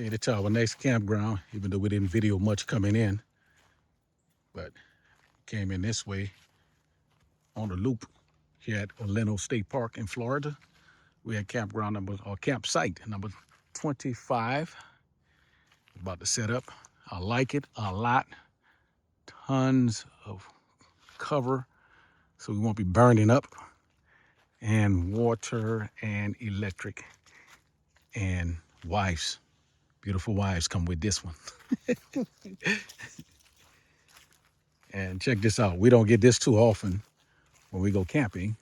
Made it to our next campground, even though we didn't video much coming in, but came in this way on the loop here at Orlando State Park in Florida. We had campground number, or campsite number 25. About to set up. I like it a lot. Tons of cover, so we won't be burning up. And water and electric and wives. Beautiful wives come with this one. And check this out. We don't get this too often when we go camping.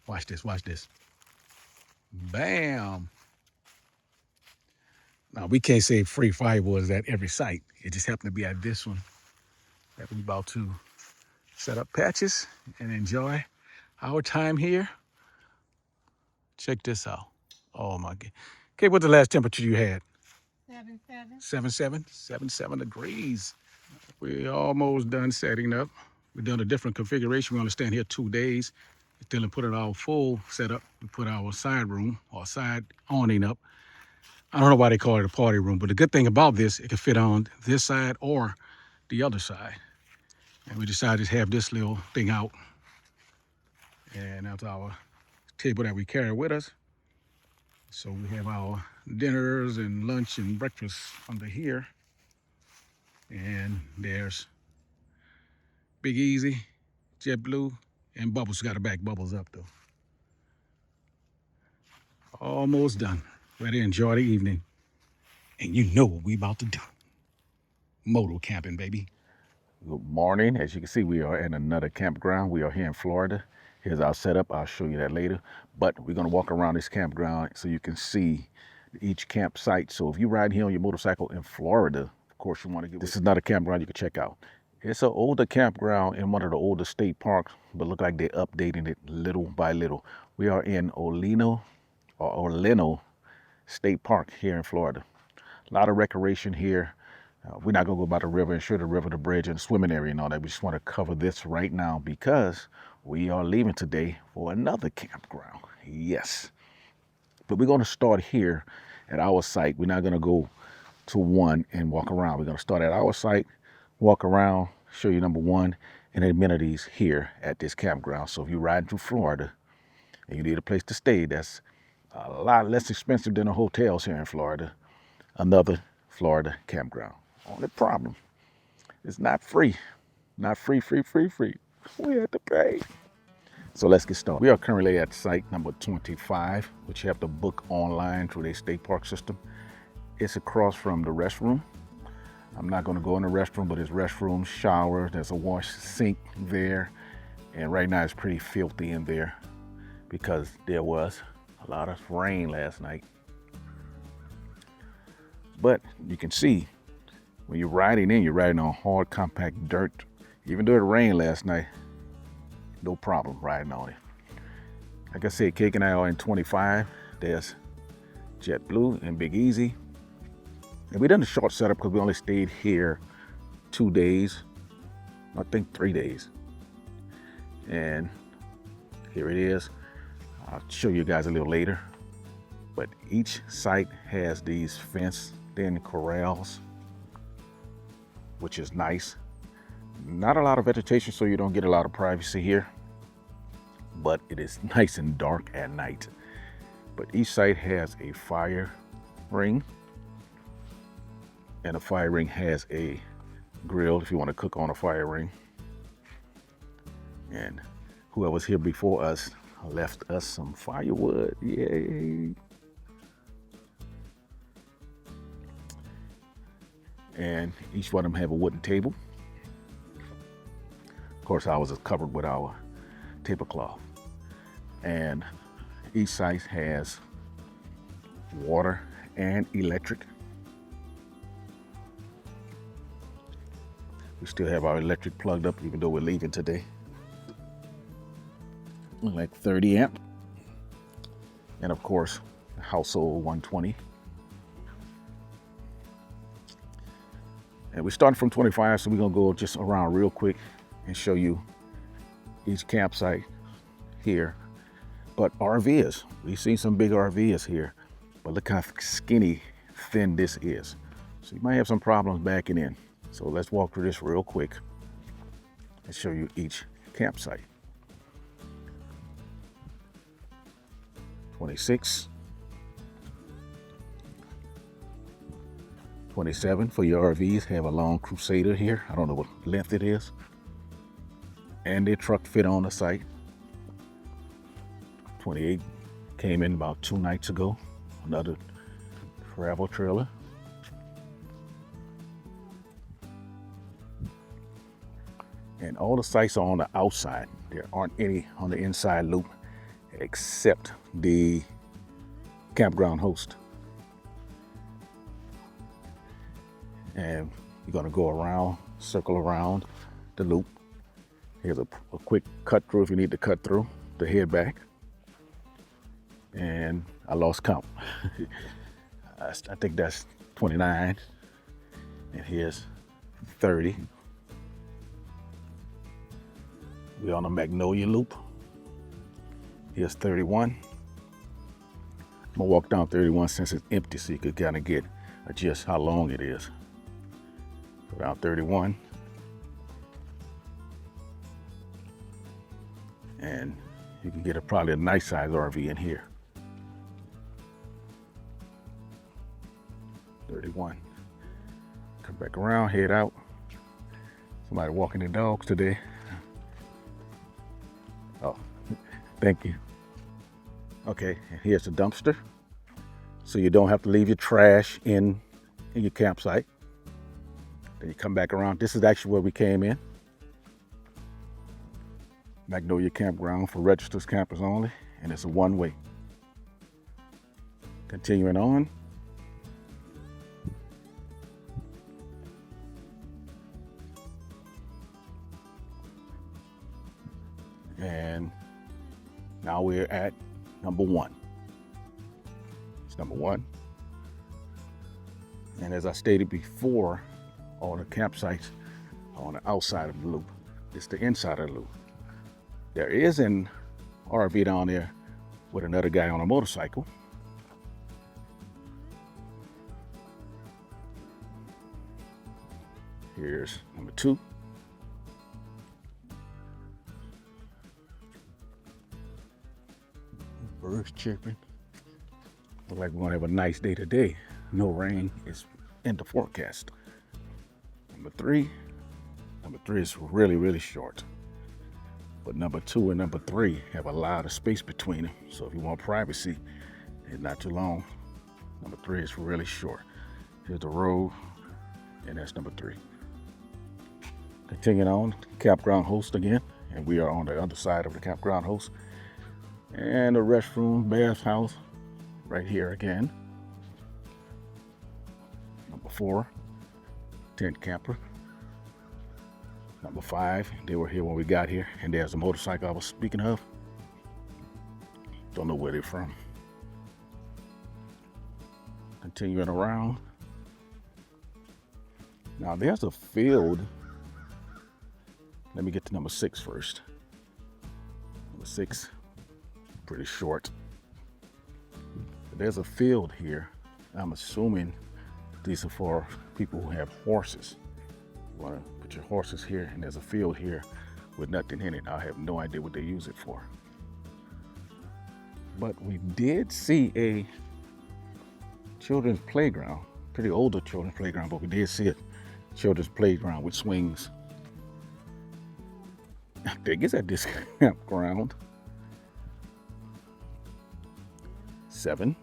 Watch this, watch this. Bam. Now, we can't say free firewood at every site. It just happened to be at this one that we're about to set up patches and enjoy our time here. Check this out. Oh my God. Okay, what's the last temperature you had? 77 degrees. We're almost done setting up. We've done a different configuration. We're gonna stand here 2 days until we put it all full setup. We put our side room or side awning up. I don't know why they call it a party room, but the good thing about this, it can fit on this side or the other side. And we decided to have this little thing out. And that's our table that we carry with us. So we have our dinners and lunch and breakfast under here. And there's Big Easy, JetBlue, and Bubbles. Got to back Bubbles up though. Almost done. Ready to enjoy the evening. And you know what we about to do. Moto camping, baby. Good morning. As you can see, we are at another campground. We are here in Florida. Here's our setup. I'll show you that later. But we're going to walk around this campground so you can see each campsite. So if you ride here on your motorcycle in Florida, of course you want to get this is not a campground you can check out. It's an older campground in one of the older state parks, but look like they're updating it little by little. We are in Orlando State Park here in Florida. A lot of recreation here. We're not going to go by the river and show the river, the bridge, and the swimming area and all that. We just want to cover this right now because we are leaving today for another campground. Yes. But we're going to start here at our site. We're not going to go to one and walk around. We're going to start at our site, walk around, show you number one, and amenities here at this campground. So if you're riding through Florida and you need a place to stay that's a lot less expensive than the hotels here in Florida, another Florida campground. Only problem, it's not free. Not free. We have to pay. So let's get started. We are currently at site number 25, which you have to book online through their state park system. It's across from the restroom. I'm not gonna go in the restroom, but there's restroom, shower, there's a wash sink there. And right now it's pretty filthy in there because there was a lot of rain last night. But you can see when you're riding in, you're riding on hard, compact dirt. Even though it rained last night, no problem riding on it. Like I said, Cake and I are in 25. There's JetBlue and Big Easy. And we done a short setup because we only stayed here 2 days, I think 3 days. And here it is. I'll show you guys a little later. But each site has these fenced-in corrals, which is nice. Not a lot of vegetation, so you don't get a lot of privacy here. But it is nice and dark at night. But each site has a fire ring. And a fire ring has a grill if you want to cook on a fire ring. And whoever was here before us left us some firewood. Yay! And each one of them have a wooden table. Of course, ours is covered with our tablecloth. And each site has water and electric. We still have our electric plugged up even though we're leaving today. Like 30 amp. And of course, household 120. And we started from 25, so we're gonna go just around real quick and show you each campsite here. But RVs, we've seen some big RVs here, But look how skinny thin this is. So you might have some problems backing in. So let's walk through this real quick and show you each campsite. 26, 27 for your RVs, have a long Crusader here. I don't know what length it is. And their truck fit on the site. 28 came in about 2 nights ago. Another travel trailer. And all the sites are on the outside. There aren't any on the inside loop except the campground host. And you're gonna go around, circle around the loop. Here's a quick cut through if you need to cut through to head back. And I lost count. I think that's 29. And here's 30. We're on a Magnolia loop. Here's 31. I'm gonna walk down 31 since it's empty so you could kind of get just how long it is. Go down 31. And you can get probably a nice size RV in here. 31. Come back around, head out. Somebody walking their dogs today. Oh, thank you. Okay, and here's the dumpster. So you don't have to leave your trash in your campsite. Then you come back around. This is actually where we came in. Magnolia Campground for registered campers only, and it's a one-way. Continuing on. And now we're at number 1. It's number 1. And as I stated before, all the campsites are on the outside of the loop. It's the inside of the loop. There is an RV down there with another guy on a motorcycle. Here's number 2. Birds chirping. Look like we're gonna have a nice day today. No rain is in the forecast. Number 3. Number 3 is really, really short. But number 2 and number 3 have a lot of space between them. So if you want privacy, it's not too long. Number 3 is really short. Here's the road, and that's number 3. Continuing on, campground host again, and we are on the other side of the campground host. And the restroom, bathhouse, right here again. Number 4, tent camper. Number 5, they were here when we got here, and there's the motorcycle I was speaking of. Don't know where they're from. Continuing around. Now there's a field. Let me get to number 6 first. Number 6, pretty short. But there's a field here. I'm assuming these are for people who have horses. You want to put your horses here, and there's a field here with nothing in it. I have no idea what they use it for. But we did see a children's playground, pretty older children's playground, but we did see a children's playground with swings. I think it's at this campground. 7.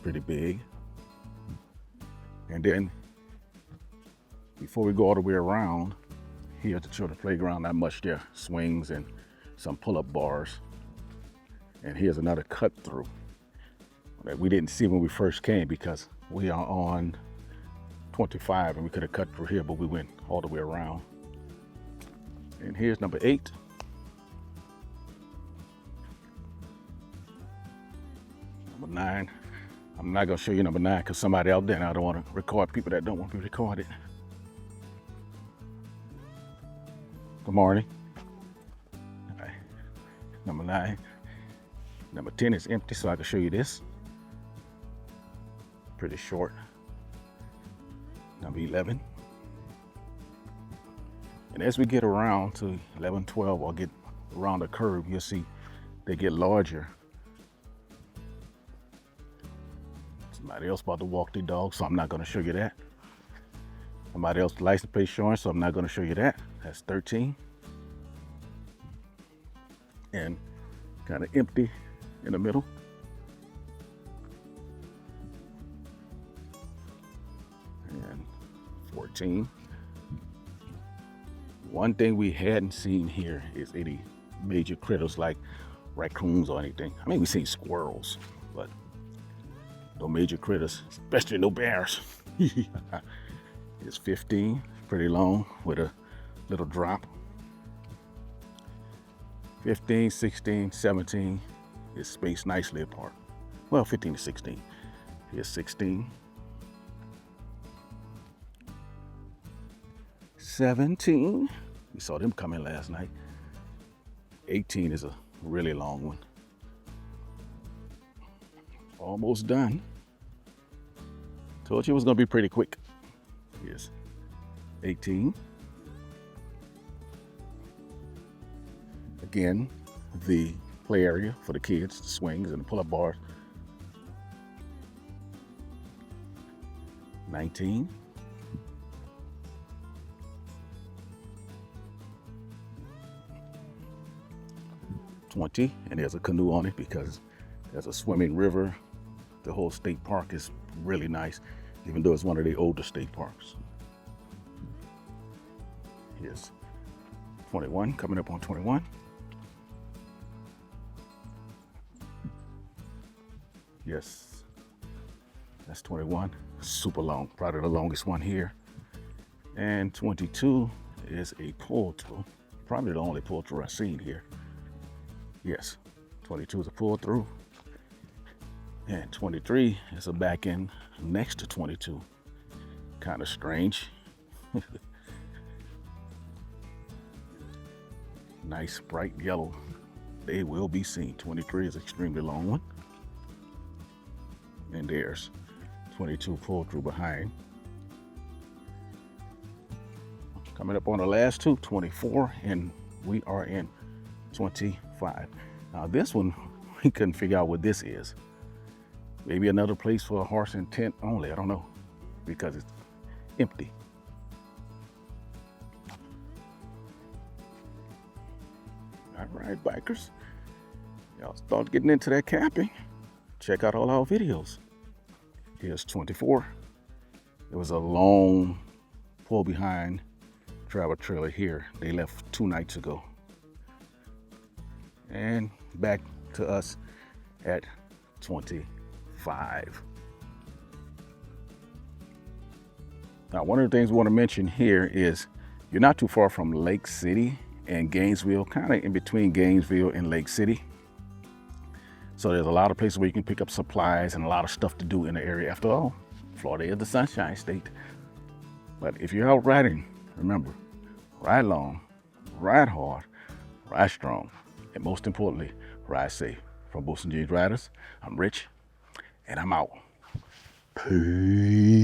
Pretty big. And then before we go all the way around, here's the children's playground. Not much there. Swings and some pull-up bars. And here's another cut through that we didn't see when we first came because we are on 25 and we could have cut through here, but we went all the way around. And here's number 8. Number 9. I'm not gonna show you number 9 because somebody out there, and I don't want to record people that don't want to be recorded. Good morning. All right. Number 9. Number 10 is empty, so I can show you this. Pretty short. Number 11. And as we get around to 11, 12, or get around the curve, you'll see they get larger. Somebody else about to walk their dog, so I'm not going to show you that. Somebody else license plate showing, so I'm not going to show you that. That's 13. And kind of empty in the middle. And 14. One thing we hadn't seen here is any major critters like raccoons or anything. I mean, we've seen squirrels, but no major critters, especially no bears. It's 15, pretty long with a little drop. 15, 16, 17 is spaced nicely apart. Well, 15 to 16. Here's 16. 17, we saw them come in last night. 18 is a really long one. Almost done. Told you it was gonna be pretty quick. Here's 18. Again, the play area for the kids, the swings and the pull-up bars. 19. 20, and there's a canoe on it because there's a swimming river. The whole state park is really nice, even though it's one of the older state parks. Here's 21, coming up on 21. Yes, that's 21, super long, probably the longest one here. And 22 is a pull-through, probably the only pull-through I've seen here. Yes, 22 is a pull-through. And 23 is a back end next to 22. Kind of strange. Nice bright yellow. They will be seen. 23 is an extremely long one. And there's 22 pull-through behind. Coming up on the last two, 24, and we are in 25. Now this one, we couldn't figure out what this is. Maybe another place for a horse and tent only, I don't know, because it's empty. All right, bikers, y'all start getting into that camping. Check out all our videos. Here's 24. There was a long pull behind travel trailer here. They left 2 nights ago. And back to us at 25. Now, one of the things we want to mention here is you're not too far from Lake City and Gainesville, kind of in between Gainesville and Lake City. So there's a lot of places where you can pick up supplies and a lot of stuff to do in the area. After all, Florida is the Sunshine State. But if you're out riding, remember, ride long, ride hard, ride strong, and most importantly, ride safe. From Boots and Jeans Riders, I'm Rich, and I'm out. Peace.